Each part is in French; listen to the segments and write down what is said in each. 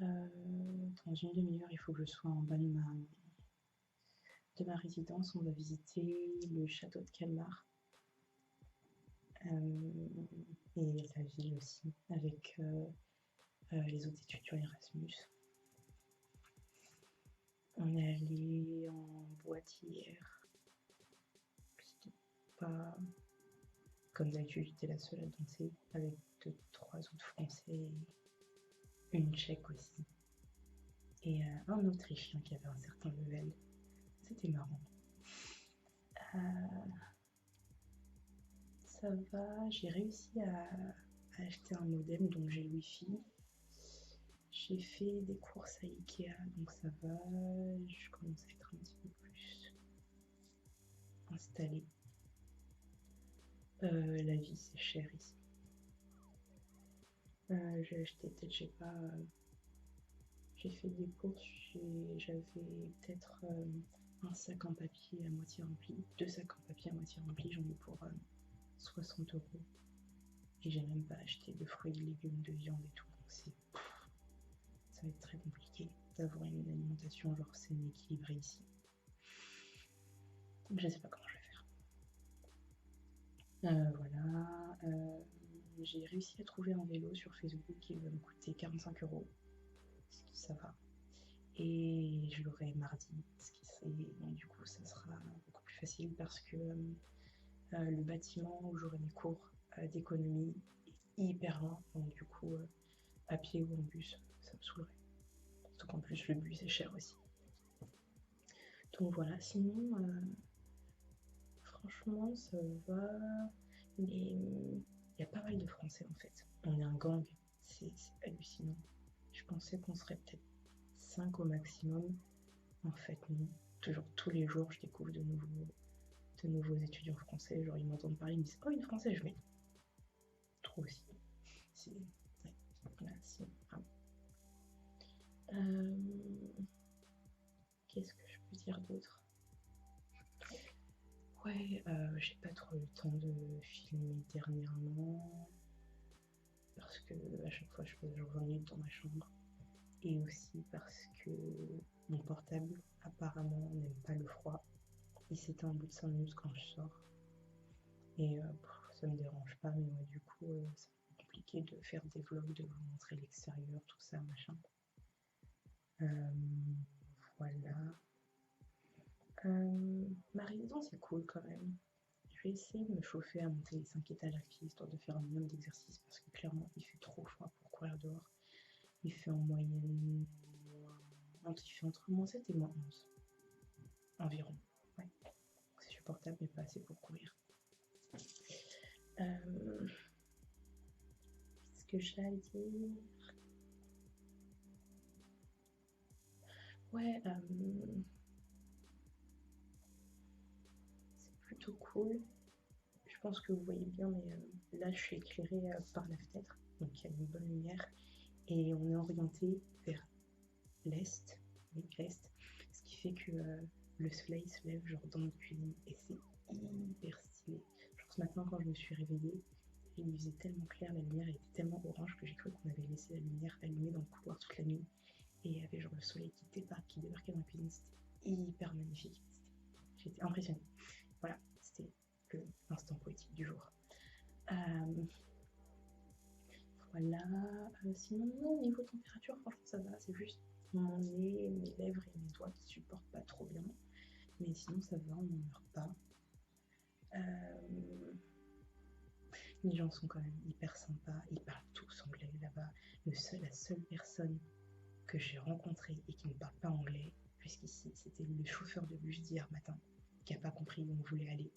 Dans une demi-heure, il faut que je sois en bas de ma résidence. On va visiter le château de Calmar et la ville aussi, avec les autres étudiants Erasmus. On est allé en boîte hier. C'était pas... Comme d'habitude, j'étais la seule à danser, avec 3 autres Français et une Tchèque aussi. Et un Autrichien qui avait un certain level. C'était marrant. Ça va, j'ai réussi à acheter un modem, donc j'ai le Wi-Fi. J'ai fait des courses à Ikea, donc ça va. Je commence à être un petit peu plus installée. La vie, c'est cher ici. J'ai acheté peut-être, je sais pas, j'ai fait des courses, j'avais peut-être un sac en papier à moitié rempli, 2 sacs en papier à moitié remplis, j'en ai pour 60 €. Et j'ai même pas acheté de fruits, de légumes, de viande et tout, donc ça va être très compliqué d'avoir une alimentation genre saine et équilibrée ici. Je sais pas comment je vais faire. Voilà, j'ai réussi à trouver un vélo sur Facebook qui va me coûter 45 €, ça va. Et je l'aurai mardi, donc du coup ça sera beaucoup plus facile parce que le bâtiment où j'aurai mes cours d'économie est hyper loin, donc du coup à pied ou en bus, ça me saoulerait. Surtout qu'en plus le bus est cher aussi. Donc voilà, sinon franchement ça va, mais il y a pas mal de Français en fait. On est un gang, c'est hallucinant. Je pensais qu'on serait peut-être 5 au maximum. En fait non, toujours tous les jours je découvre de nouveaux étudiants français, genre ils m'entendent parler, ils me disent oh une française, je vais trop aussi. C'est ouais, voilà, c'est vraiment. Qu'est-ce que je peux dire d'autre? Ouais, j'ai pas trop eu le temps de filmer dernièrement parce que à chaque fois je passe genre 20 minutes dans ma chambre et aussi parce que mon portable apparemment n'aime pas le froid. Il s'éteint au bout de 5 minutes quand je sors et ça me dérange pas, mais moi du coup c'est compliqué de faire des vlogs, de vous montrer l'extérieur, tout ça machin. Voilà. Ma résidence est cool quand même. Je vais essayer de me chauffer à monter les 5 étages à pied, histoire de faire un minimum d'exercice, parce que clairement, il fait trop froid pour courir dehors. Il fait en moyenne... Il fait entre -7 et -11. Environ. Ouais. C'est supportable, mais pas assez pour courir. Qu'est-ce que j'ai à dire? Ouais, c'est plutôt cool. Je pense que vous voyez bien, mais là, je suis éclairée par la fenêtre, donc il y a une bonne lumière. Et on est orienté vers l'est, oui, l'est, ce qui fait que le soleil se lève genre dans notre cuisine et c'est hyper stylé. Genre ce matin quand je me suis réveillée, il faisait tellement clair, la lumière était tellement orange que j'ai cru qu'on avait laissé la lumière allumée dans le couloir toute la nuit et il y avait genre le soleil qui débarquait dans la cuisine, c'était hyper magnifique. J'étais impressionnée. Voilà, c'était l'instant poétique du jour. Voilà, sinon non, niveau température, franchement ça va, c'est juste mon nez, mes lèvres et mes doigts qui supportent pas trop bien. Mais sinon ça va, on n'en meurt pas. Les gens sont quand même hyper sympas, ils parlent tous anglais là-bas. La seule personne que j'ai rencontrée et qui ne parle pas anglais, puisqu'ici c'était le chauffeur de bus d'hier matin, qui n'a pas compris où on voulait aller.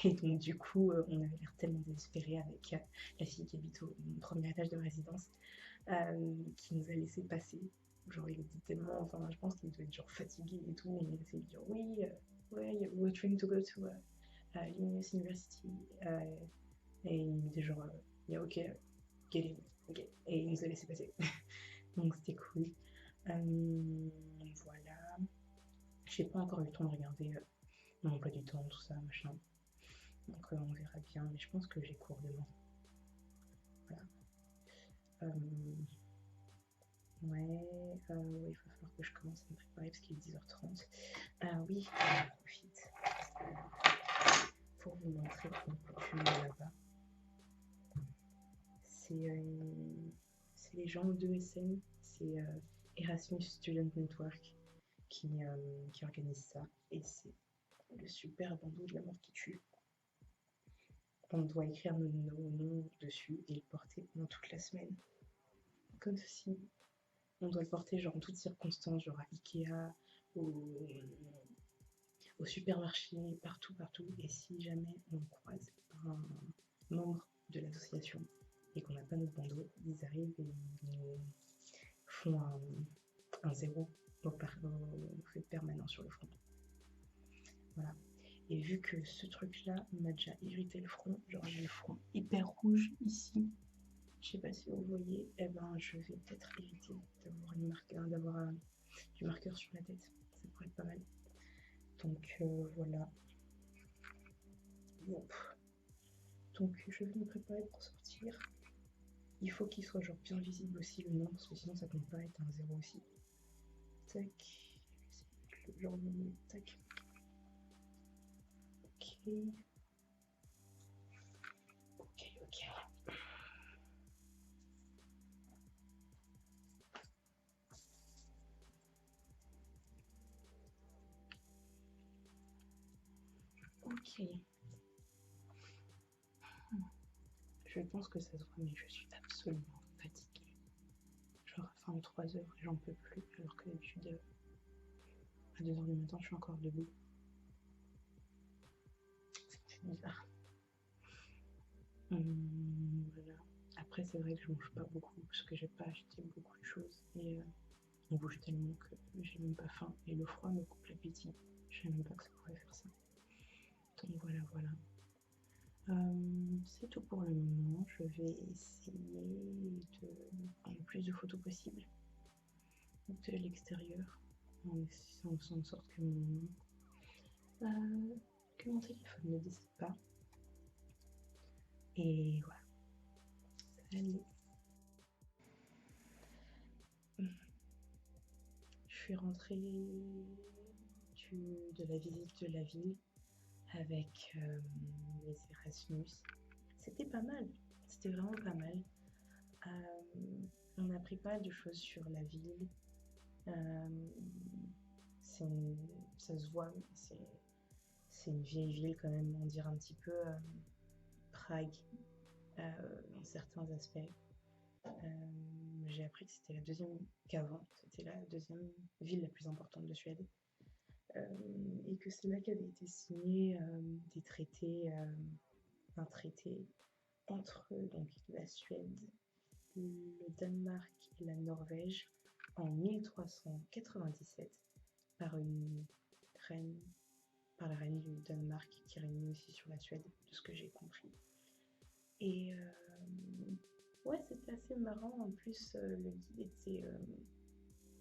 Et donc du coup, on avait l'air tellement désespérés avec la fille qui habite au premier étage de résidence, qui nous a laissé passer. Genre il était tellement, enfin je pense qu'il devait être genre fatigué et tout, mais il a essayé de dire oui, ouais, we're trying to go to Linnaeus University, et il me disait genre yeah ok, get in, ok, et il nous a laissé passer. Donc c'était cool. Voilà. J'ai pas encore eu le temps de regarder mon emploi du temps, tout ça, machin. Donc on verra bien, mais je pense que j'ai cours demain. Voilà. Ouais, ouais, il va falloir que je commence à me préparer parce qu'il est 10h30. Oui, j'en profite pour vous montrer une coutume là-bas. C'est les gens d'ESN, c'est Erasmus Student Network qui organise ça. Et c'est le super bandeau de la mort qui tue. On doit écrire nos noms dessus et le porter pendant toute la semaine. Comme ceci. On doit le porter genre en toutes circonstances, genre à Ikea, au supermarché, partout, partout. Et si jamais on croise un membre de l'association et qu'on n'a pas notre bandeau, ils arrivent et ils nous font un zéro au fait permanent sur le front. Voilà. Et vu que ce truc-là m'a déjà irrité le front, genre j'ai le front hyper rouge ici, je sais pas si vous voyez, et ben je vais peut-être éviter d'avoir du marqueur sur la tête, ça pourrait être pas mal. Donc voilà. Bon. Donc je vais me préparer pour sortir. Il faut qu'il soit genre bien visible aussi le nom, parce que sinon ça compte pas être un zéro aussi. Tac. Le genre de tac. Ok. Ok. Ok. Je pense que ça se voit, mais je suis absolument fatiguée. Genre à 23h, j'en peux plus, alors que d'habitude, à 2h du matin, je suis encore debout. C'est bizarre. Voilà. Après, c'est vrai que je mange pas beaucoup, parce que j'ai pas acheté beaucoup de choses, et on bouge tellement que j'ai même pas faim, et le froid me coupe l'appétit. Je savais même pas que ça pourrait faire ça. Donc voilà, voilà. C'est tout pour le moment. Je vais essayer de prendre le plus de photos possible de l'extérieur en faisant en sorte que mon téléphone ne décide pas. Et voilà. Allez. Je suis rentrée de la visite de la ville avec les Erasmus. C'était pas mal. C'était vraiment pas mal. On a appris pas mal de choses sur la ville. Ça se voit, c'est une vieille ville quand même, on dirait un petit peu Prague dans certains aspects. J'ai appris que c'était c'était la deuxième ville la plus importante de Suède. Et que c'est là qu'avait été signé des traités, un traité entre donc la Suède, le Danemark et la Norvège en 1397 par la reine du Danemark qui régnait aussi sur la Suède, de ce que j'ai compris. Et ouais, c'était assez marrant. En plus, le guide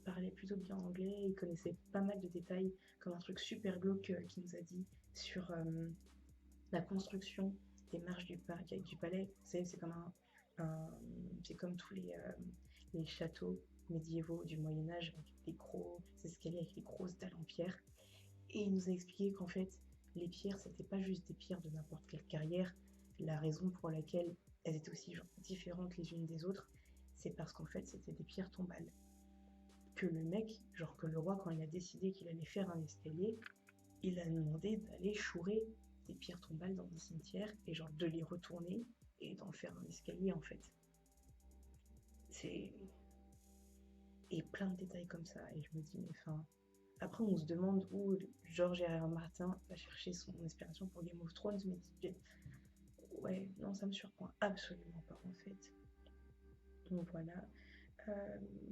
parlait plutôt bien anglais, il connaissait pas mal de détails, comme un truc super glauque qu'il nous a dit sur la construction des marches du palais. Vous savez, c'est comme tous les châteaux médiévaux du Moyen-Âge avec des gros escaliers avec des grosses dalles en pierre. Et il nous a expliqué qu'en fait, les pierres, c'était pas juste des pierres de n'importe quelle carrière. La raison pour laquelle elles étaient aussi genre, différentes les unes des autres, c'est parce qu'en fait, c'était des pierres tombales. Que le mec, genre que le roi, quand il a décidé qu'il allait faire un escalier, il a demandé d'aller chourer des pierres tombales dans un cimetière et genre de les retourner et d'en faire un escalier en fait. C'est... Et plein de détails comme ça. Et je me dis, mais enfin... Après, on se demande où George R.R. Martin va chercher son inspiration pour Game of Thrones, mais ouais, non, ça me surprend absolument pas en fait. Donc voilà.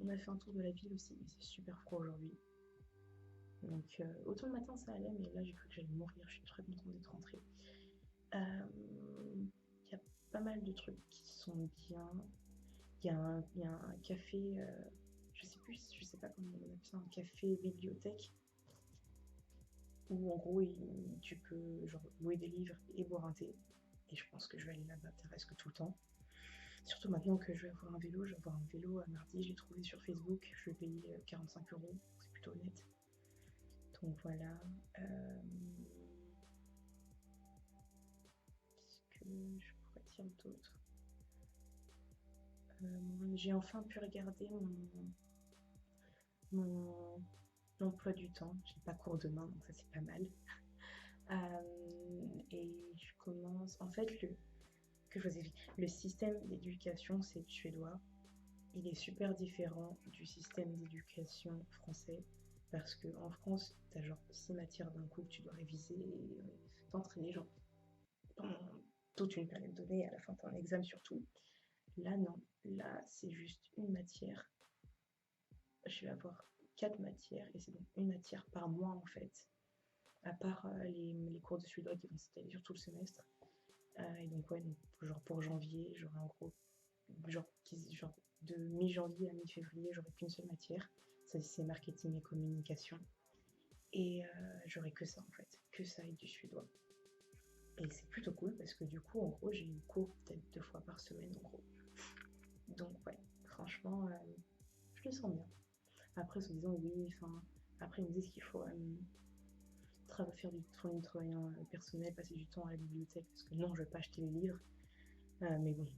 On a fait un tour de la ville aussi, mais c'est super froid aujourd'hui. Donc autant le matin ça allait, mais là j'ai cru que j'allais mourir, je suis très contente d'être rentrée. Il y a pas mal de trucs qui sont bien. Il y a un café, je sais pas comment on appelle ça, un café bibliothèque, où en gros tu peux genre louer des livres et boire un thé. Et je pense que je vais aller là-bas presque tout le temps. Surtout maintenant que je vais avoir un vélo, je vais avoir un vélo à mardi, je l'ai trouvé sur Facebook, je vais payer 45 euros, c'est plutôt honnête. Donc voilà. Qu'est-ce que je pourrais dire d'autre? J'ai enfin pu regarder mon emploi du temps. J'ai pas cours demain, donc ça c'est pas mal. Et je commence. En fait, que je vous explique, le système d'éducation c'est suédois. Il est super différent du système d'éducation français parce que en France, tu as genre 6 matières d'un coup que tu dois réviser et t'entraîner genre pendant toute une période donnée, à la fin tu as un examen surtout. Là non, là c'est juste une matière. Je vais avoir 4 matières et c'est donc une matière par mois en fait. À part les cours de suédois qui vont s'étaler sur tout le semestre. Et donc ouais, donc, genre pour janvier, j'aurai en gros genre de mi-janvier à mi-février, j'aurai qu'une seule matière. Ça, c'est marketing et communication. Et j'aurai que ça en fait, que ça et du suédois. Et c'est plutôt cool parce que du coup, en gros, j'ai eu cours peut-être 2 fois par semaine en gros. Donc ouais, franchement, je le sens bien. Après, se disant oui, enfin, après ils me disent qu'il faut faire du travail personnel, passer du temps à la bibliothèque parce que non, je vais pas acheter les livres. Mais bon,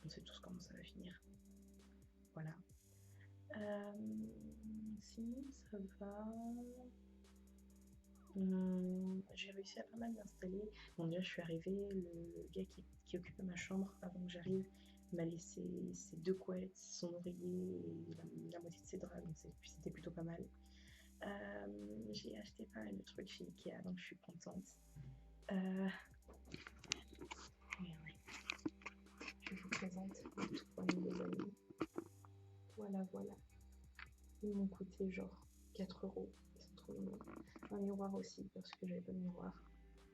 on sait tous comment ça va finir. Voilà. Sinon, ça va. J'ai réussi à pas mal m'installer. Bon, déjà, je suis arrivée, le gars qui occupait ma chambre avant que j'arrive m'a laissé ses 2 couettes, son oreiller et la moitié de ses draps, donc c'était plutôt pas mal. J'ai acheté pas mal de trucs chez Ikea, donc je suis contente. Je vous présente mes 3 nouveaux amis. Voilà, voilà. Ils m'ont coûté genre 4 euros. Ils sont trop mignons. Un miroir aussi, parce que j'avais pas de miroir.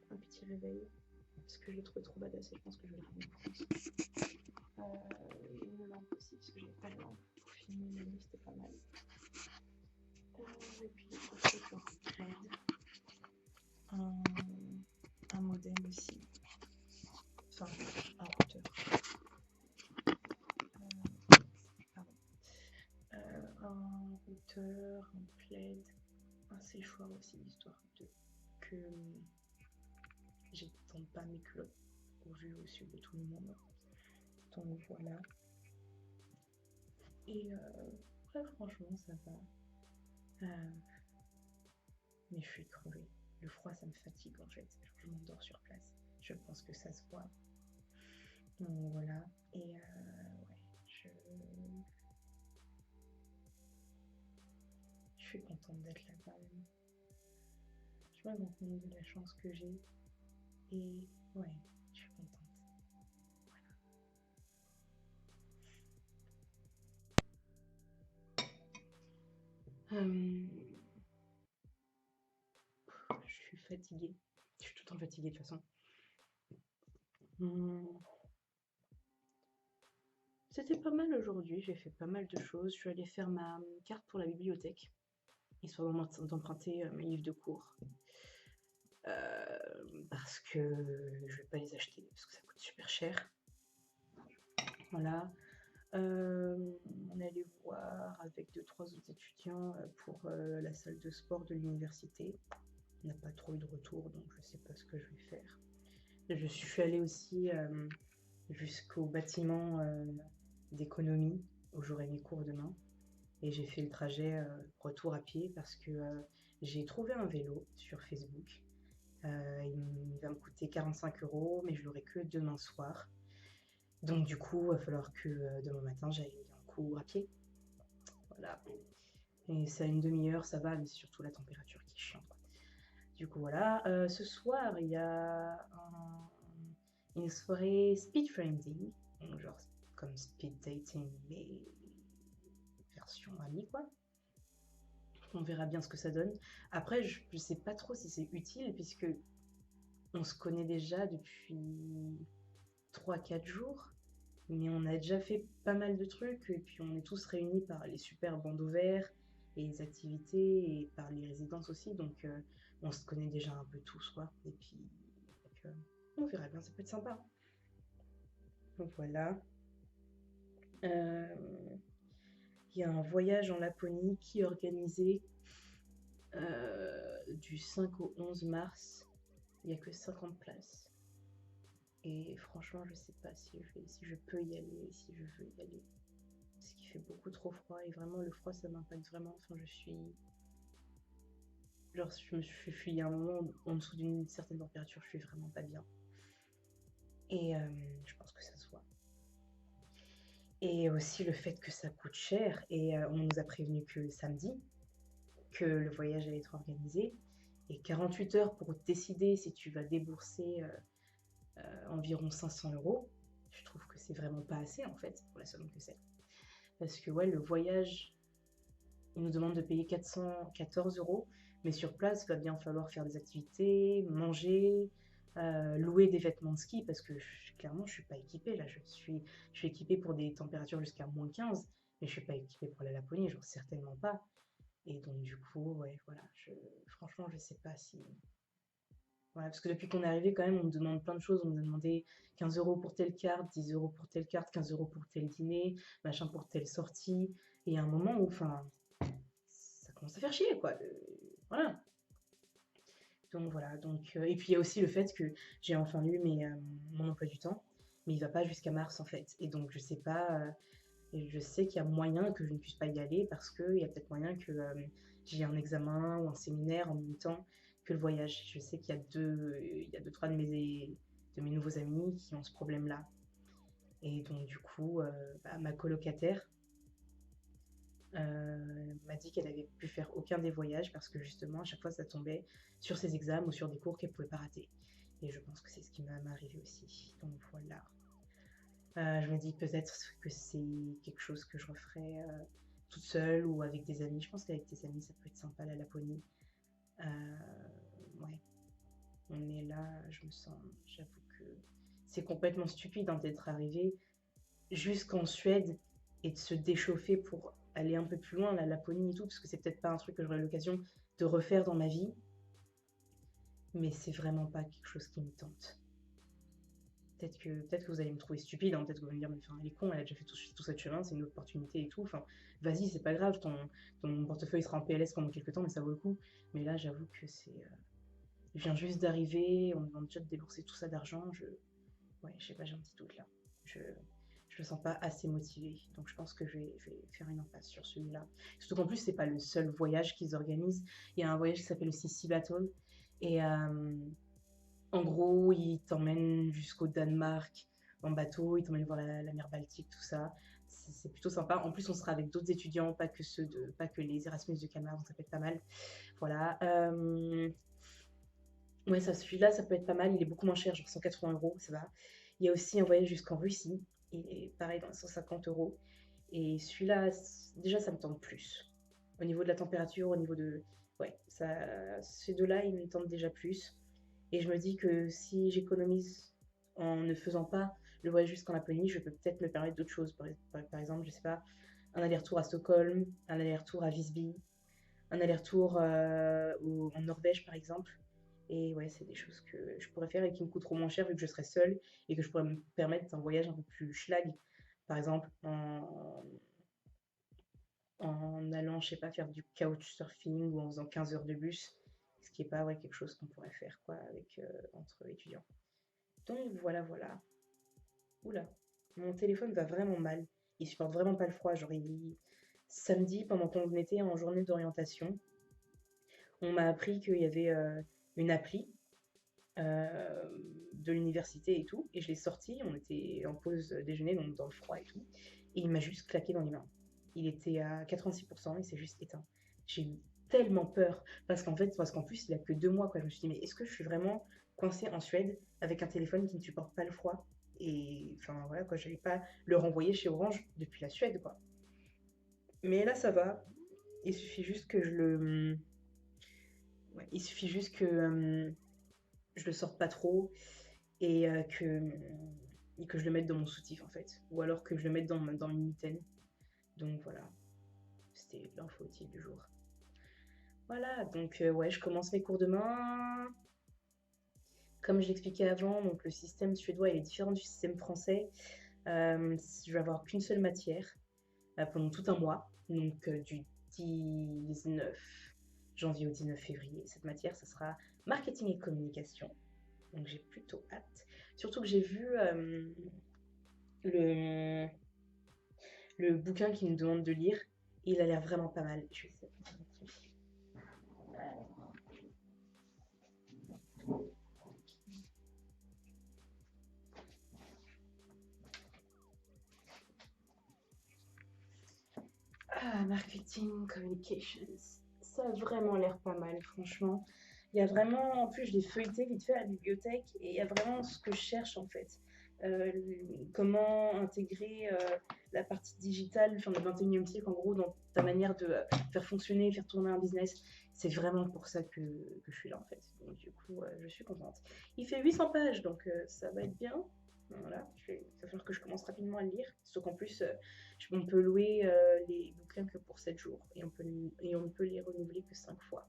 Un petit réveil, parce que je l'ai trouvé trop badass et je pense que je vais le ramener en France. Une lampe aussi, parce que j'avais pas de lampe pour filmer la nuit, c'était pas mal. Et puis des trucs genre Red. Un modem aussi. Enfin, un routeur. Un routeur, un plaid, un séchoir aussi, histoire de que j'étende pas mes culottes au vu au sud de tout le monde. Donc voilà. Et après, franchement, ça va. Mais je suis crevée. Le froid, ça me fatigue en fait. Je m'endors sur place. Je pense que ça se voit. Donc voilà. Et ouais, je suis contente d'être là quand même. Je me rends compte de la chance que j'ai. Et ouais, je suis contente. Voilà. Je suis fatiguée. Je suis tout le temps fatiguée de toute façon. C'était pas mal aujourd'hui, j'ai fait pas mal de choses. Je suis allée faire ma carte pour la bibliothèque, histoire d'emprunter mes livres de cours. Parce que je vais pas les acheter, parce que ça coûte super cher. Voilà. On est allé voir avec 2-3 autres étudiants pour la salle de sport de l'université. On n'a pas trop eu de retour, donc je sais pas ce que je vais faire. Je suis allée aussi jusqu'au bâtiment d'économie où j'aurai mes cours demain. Et j'ai fait le trajet retour à pied parce que j'ai trouvé un vélo sur Facebook. Il va me coûter 45 euros, mais je l'aurai que demain soir. Donc du coup, il va falloir que demain matin, j'aille en cours à pied. Voilà. Et c'est à une demi-heure, ça va, mais c'est surtout la température qui est chiante. Du coup, voilà. Ce soir, il y a une soirée speed friendly, genre comme speed dating, mais version amie, quoi. On verra bien ce que ça donne. Après, je ne sais pas trop si c'est utile, puisque on se connaît déjà depuis 3-4 jours, mais on a déjà fait pas mal de trucs, et puis on est tous réunis par les super bandeaux verts, et les activités, et par les résidences aussi, donc on se connaît déjà un peu tous, quoi. Et puis, donc, on verra bien, ça peut être sympa. Donc voilà. Euh, Il y a un voyage en Laponie qui est organisé du 5 au 11 mars. Il n'y a que 50 places. Et franchement, je sais pas si je peux y aller, si je veux y aller. Parce qu'il fait beaucoup trop froid et vraiment le froid ça m'impacte vraiment. Enfin, je suis. Genre, je me suis fui à un moment en dessous d'une certaine température, je suis vraiment pas bien. Et je pense que ça se voit. Et aussi le fait que ça coûte cher. Et on nous a prévenu que samedi, que le voyage allait être organisé. Et 48 heures pour décider si tu vas débourser environ 500 €. Je trouve que c'est vraiment pas assez en fait pour la somme que c'est. Parce que ouais, le voyage, il nous demande de payer 414 €, mais sur place, il va bien falloir faire des activités, manger, louer des vêtements de ski, parce que clairement, je suis pas équipée là. Je suis équipée pour des températures jusqu'à -15, mais je suis pas équipée pour la Laponie, genre certainement pas. Et donc du coup, ouais, voilà, franchement, je sais pas si. Voilà, parce que depuis qu'on est arrivé, quand même, on me demande plein de choses. On nous a demandé 15 € pour telle carte, 10 € pour telle carte, 15 € pour tel dîner, machin pour telle sortie. Et il y a un moment où, enfin, ça commence à faire chier, quoi. Voilà. Donc voilà. Et puis il y a aussi le fait que j'ai enfin lu mon emploi du temps, mais il va pas jusqu'à mars en fait. Et donc je sais pas. Et je sais qu'il y a moyen que je ne puisse pas y aller parce qu'il y a peut-être moyen que j'ai un examen ou un séminaire en même temps que le voyage. Je sais qu'il y a deux, trois de mes nouveaux amis qui ont ce problème-là. Et donc du coup, ma colocataire m'a dit qu'elle avait pu faire aucun des voyages parce que justement, à chaque fois, ça tombait sur ses examens ou sur des cours qu'elle pouvait pas rater. Et je pense que c'est ce qui m'est arrivé aussi. Donc voilà. Je me dis peut-être que c'est quelque chose que je referai toute seule ou avec des amis. Je pense qu'avec des amis, ça peut être sympa la Laponie. Ouais, on est là, je me sens, j'avoue que c'est complètement stupide d'être arrivé jusqu'en Suède et de se déchauffer pour aller un peu plus loin, la Laponie et tout, parce que c'est peut-être pas un truc que j'aurai l'occasion de refaire dans ma vie, mais c'est vraiment pas quelque chose qui me tente. Peut-être que vous allez me trouver stupide, hein, peut-être que vous allez me dire, mais enfin, elle est con, elle a déjà fait tout cette chemin, c'est une opportunité et tout. Enfin, vas-y, c'est pas grave, ton portefeuille sera en PLS pendant quelques temps, mais ça vaut le coup. Mais là, j'avoue que c'est. Je viens juste d'arriver, on me demande déjà de débourser tout ça d'argent. Ouais, je sais pas, j'ai un petit doute là. Je, je me sens pas assez motivée. Donc je pense que je vais faire une impasse sur celui-là. Surtout qu'en plus, c'est pas le seul voyage qu'ils organisent. Il y a un voyage qui s'appelle aussi Sea Battle. Et en gros, il t'emmène jusqu'au Danemark en bateau, il t'emmène voir la mer Baltique, tout ça. C'est plutôt sympa. En plus, on sera avec d'autres étudiants, pas que les Erasmus de Camargue, donc ça peut être pas mal. Voilà. Ouais, celui-là, ça peut être pas mal. Il est beaucoup moins cher, genre 180 €, ça va. Il y a aussi un voyage jusqu'en Russie. Il est pareil dans les 150 €. Et celui-là, déjà, ça me tente plus. Au niveau de la température, au niveau de. Ouais, ces deux-là, ils me tentent déjà plus. Et je me dis que si j'économise en ne faisant pas le voyage jusqu'en Laponie, je peux peut-être me permettre d'autres choses. Par exemple, je sais pas, un aller-retour à Stockholm, un aller-retour à Visby, un aller-retour en Norvège, par exemple. Et ouais, c'est des choses que je pourrais faire et qui me coûteront moins cher vu que je serai seule et que je pourrais me permettre un voyage un peu plus schlag. Par exemple, en allant, je sais pas, faire du couchsurfing ou en faisant 15 heures de bus, ce qui est pas ouais, quelque chose qu'on pourrait faire quoi, entre étudiants. Donc voilà, voilà. Oula, mon téléphone va vraiment mal. Il supporte vraiment pas le froid. Samedi, pendant qu'on était en journée d'orientation, on m'a appris qu'il y avait une appli euh, de l'université et tout, et je l'ai sorti. On était en pause déjeuner, donc dans le froid et tout, et il m'a juste claqué dans les mains. Il était à 86%, il s'est juste éteint. J'ai eu tellement peur, parce qu'en plus, il a que 2 mois, quoi. Je me suis dit, mais est-ce que je suis vraiment coincée en Suède avec un téléphone qui ne supporte pas le froid? Et enfin voilà, quoi, j'allais pas le renvoyer chez Orange depuis la Suède, quoi. Mais là, ça va. Il suffit juste que je le. Ouais, il suffit juste que je le sorte pas trop et que je le mette dans mon soutif en fait. Ou alors que je le mette dans une mitaine. Donc voilà, c'était l'info utile du jour. Voilà, donc ouais, je commence mes cours demain. Comme je l'expliquais avant, donc le système suédois est différent du système français. Je vais avoir qu'une seule matière pendant tout un mois, donc du 19 janvier au 19 février. Cette matière, ça sera marketing et communication. Donc j'ai plutôt hâte. Surtout que j'ai vu le, le bouquin qu'il me demande de lire. Et il a l'air vraiment pas mal. Je vais essayer de vous montrer. Ah, marketing, communications. Ça a vraiment l'air pas mal, franchement. Il y a vraiment, en plus, je l'ai feuilleté vite fait à la bibliothèque et il y a vraiment ce que je cherche en fait. Euh, Comment intégrer la partie digitale, enfin, le 21e siècle, en gros, dans ta manière de faire fonctionner, faire tourner un business. C'est vraiment pour ça que je suis là en fait. Donc, du coup, je suis contente. Il fait 800 pages, donc ça va être bien. Voilà, il va falloir que je commence rapidement à le lire. Sauf qu'en plus, on peut louer les bouquins que pour 7 jours et on ne peut les renouveler que 5 fois.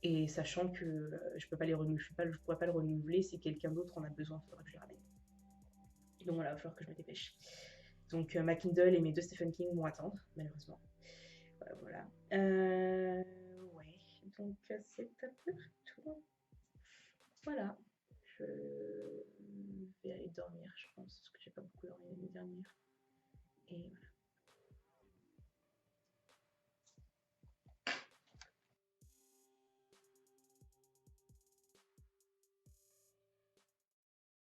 Et sachant que je peux pas les renouveler, je pourrais pas le renouveler si quelqu'un d'autre en a besoin, il faudra que je le ramène. Donc voilà, il va falloir que je me dépêche. Donc ma Kindle et mes deux Stephen King vont attendre, malheureusement. Voilà. Ouais, donc c'est à peu tout. Voilà. Je vais aller dormir, je pense, parce que j'ai pas beaucoup dormi l'année dernière. Et voilà.